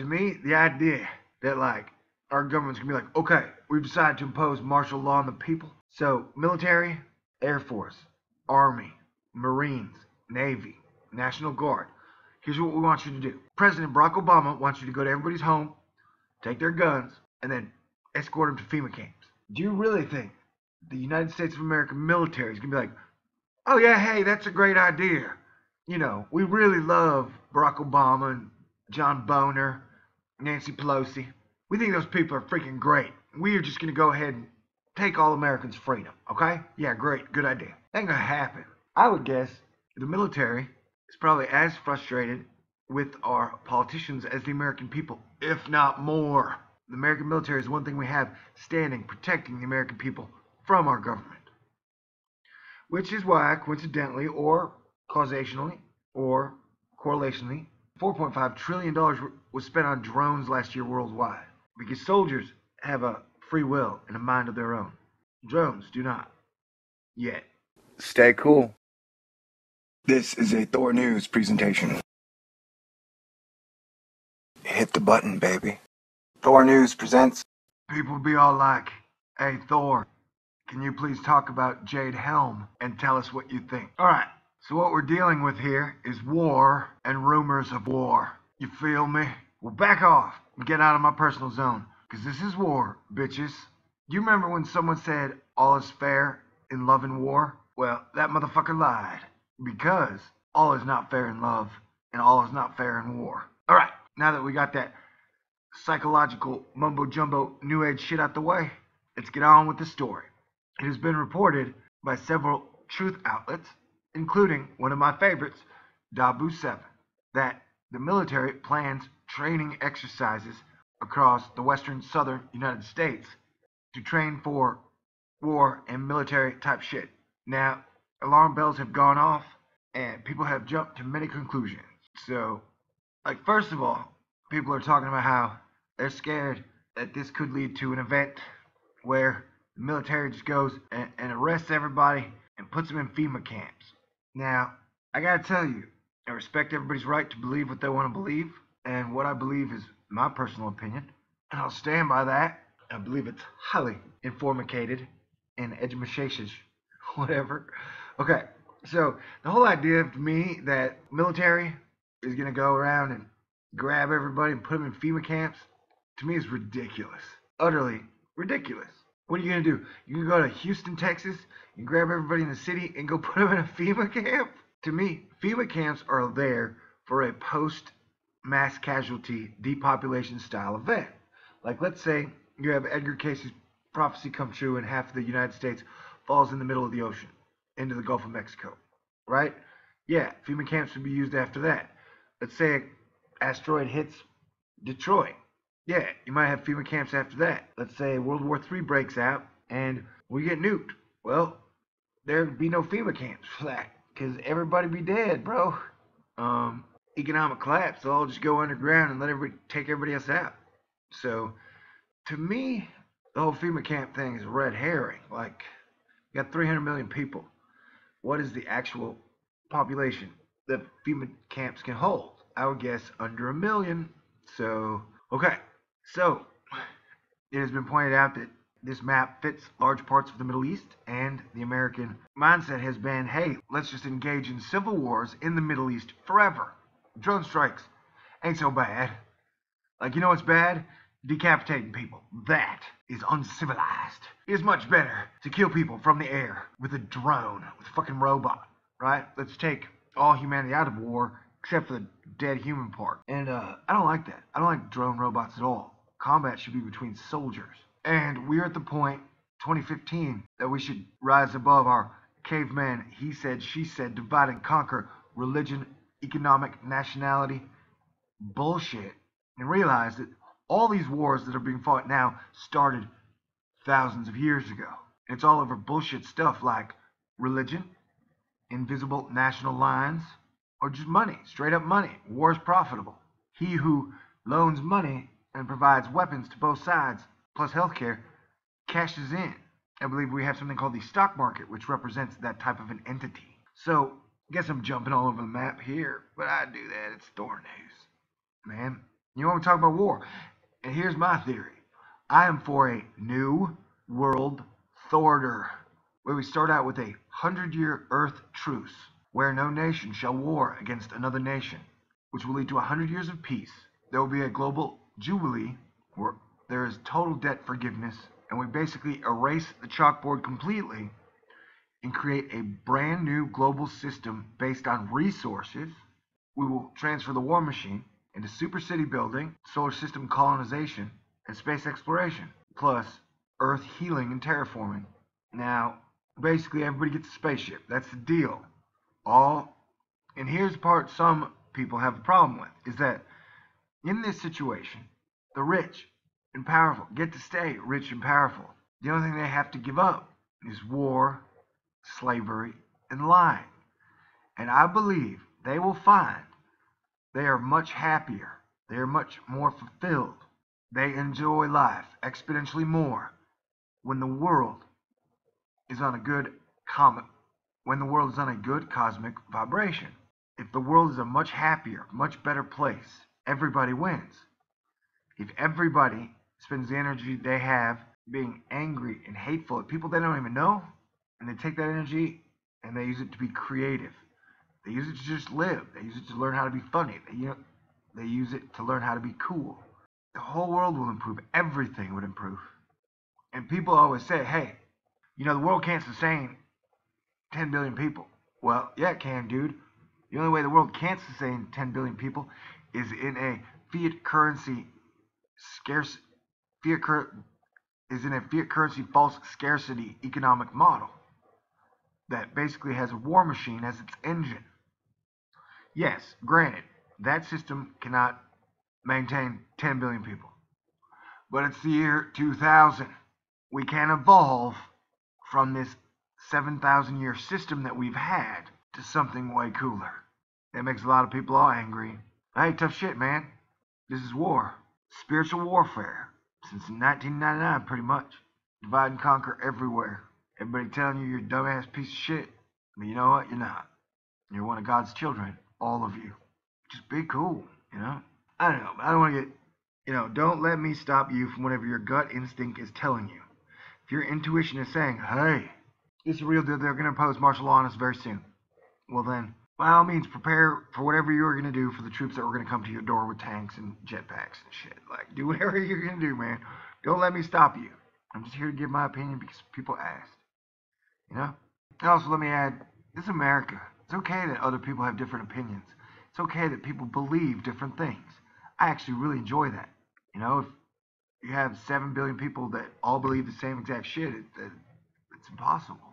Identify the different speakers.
Speaker 1: To me, the idea that like our government's gonna be like, okay, we've decided to impose martial law on the people. So military, Air Force, Army, Marines, Navy, National Guard. Here's what we want you to do. President Barack Obama wants you to go to everybody's home, take their guns, and then escort them to FEMA camps. Do you really think the United States of America military is gonna be like, oh yeah, hey, that's a great idea. You know, we really love Barack Obama and John Boner, Nancy Pelosi. We think those people are freaking great. We are just going to go ahead and take all Americans' freedom, okay? Yeah, great, good idea. That ain't going to happen. I would guess the military is probably as frustrated with our politicians as the American people, if not more. The American military is one thing we have standing, protecting the American people from our government. Which is why, coincidentally, or causationally, or correlationally, $4.5 trillion was spent on drones last year worldwide. Because soldiers have a free will and a mind of their own. Drones do not. Yet.
Speaker 2: Stay cool. This is a Thor News presentation. Hit the button, baby. Thor News presents.
Speaker 1: People be all like, hey Thor, can you please talk about Jade Helm and tell us what you think? Alright, so what we're dealing with here is war and rumors of war. You feel me? Well, back off and get out of my personal zone, because this is war, bitches. Do you remember when someone said all is fair in love and war? Well, that motherfucker lied, because all is not fair in love and all is not fair in war. Alright, now that we got that psychological mumbo-jumbo new age shit out the way, let's get on with the story. It has been reported by several truth outlets, including one of my favorites, Dabu7, that the military plans training exercises across the western southern United States to train for war and military type shit. Now, alarm bells have gone off and people have jumped to many conclusions. So, like, first of all, people are talking about how they're scared that this could lead to an event where the military just goes and arrests everybody and puts them in FEMA camps. Now, I gotta tell you, I respect everybody's right to believe what they want to believe, and what I believe is my personal opinion, and I'll stand by that. I believe it's highly informacated and edumacacious, whatever. Okay, so the whole idea to me that military is gonna go around and grab everybody and put them in FEMA camps, to me is ridiculous. Utterly ridiculous. What are you gonna do? You can go to Houston, Texas, and grab everybody in the city and go put them in a FEMA camp? To me, FEMA camps are there for a post-mass casualty depopulation style event. Like, let's say you have Edgar Cayce's prophecy come true and half of the United States falls in the middle of the ocean, into the Gulf of Mexico, right? Yeah, FEMA camps would be used after that. Let's say an asteroid hits Detroit. Yeah, you might have FEMA camps after that. Let's say World War III breaks out and we get nuked. Well, there'd be no FEMA camps for that, because everybody be dead, bro. Economic collapse, they'll all just go underground and let everybody take everybody else out. So, to me, the whole FEMA camp thing is a red herring. Like, you got 300 million people. What is the actual population that FEMA camps can hold? I would guess under 1 million. So, okay. So, it has been pointed out that this map fits large parts of the Middle East, and the American mindset has been, hey, let's just engage in civil wars in the Middle East forever. Drone strikes ain't so bad. Like, you know what's bad? Decapitating people. That is uncivilized. It is much better to kill people from the air with a drone, with a fucking robot, right? Let's take all humanity out of war, except for the dead human part. And I don't like that. I don't like drone robots at all. Combat should be between soldiers. And we're at the point, 2015, that we should rise above our caveman, he said, she said, divide and conquer religion, economic, nationality, bullshit, and realize that all these wars that are being fought now started thousands of years ago. And it's all over bullshit stuff like religion, invisible national lines, or just money, straight up money. War is profitable. He who loans money and provides weapons to both sides, plus healthcare, cashes in. I believe we have something called the stock market, which represents that type of an entity. So, I guess I'm jumping all over the map here, but I do that. It's Thor News. Man, You want to talk about war? And here's my theory. I am for a new world order, where we start out with a 100-year Earth truce, where no nation shall war against another nation, which will lead to 100 years of peace. There will be a global jubilee where there is total debt forgiveness, and we basically erase the chalkboard completely and create a brand new global system based on resources. We will transfer the war machine into super city building, solar system colonization, and space exploration, plus Earth healing and terraforming. Now, basically everybody gets a spaceship. That's the deal. And here's the part some people have a problem with, is that in this situation, the rich and powerful get to stay rich and powerful. The only thing they have to give up is war, slavery, and lying. And I believe they will find they are much happier. They are much more fulfilled. They enjoy life exponentially more when the world is on a good cosmic vibration. If the world is a much happier, much better place, everybody wins. If everybody spends the energy they have being angry and hateful at people they don't even know, and they take that energy and they use it to be creative. They use it to just live. They use it to learn how to be funny. They use it to learn how to be cool. The whole world will improve. Everything would improve. And people always say, hey, the world can't sustain 10 billion people. Well, yeah, it can, dude. The only way the world can't sustain 10 billion people is in a fiat currency false scarcity economic model that basically has a war machine as its engine. Yes, granted, that system cannot maintain 10 billion people. But it's the year 2000. We can evolve from this 7,000-year system that we've had to something way cooler. That makes a lot of people all angry. Hey, tough shit, man. This is war. Spiritual warfare. Since 1999, pretty much. Divide and conquer everywhere. Everybody telling you you're a dumbass piece of shit. But you know what? You're not. You're one of God's children. All of you. Just be cool, I don't know. I don't want to get, don't let me stop you from whatever your gut instinct is telling you. If your intuition is saying, hey, it's a real deal, they're going to impose martial law on us very soon. Well then, by all means, prepare for whatever you're going to do for the troops that were going to come to your door with tanks and jetpacks and shit. Like, do whatever you're going to do, man. Don't let me stop you. I'm just here to give my opinion because people asked. And also, let me add, this is America. It's okay that other people have different opinions. It's okay that people believe different things. I actually really enjoy that. If you have 7 billion people that all believe the same exact shit, it's impossible.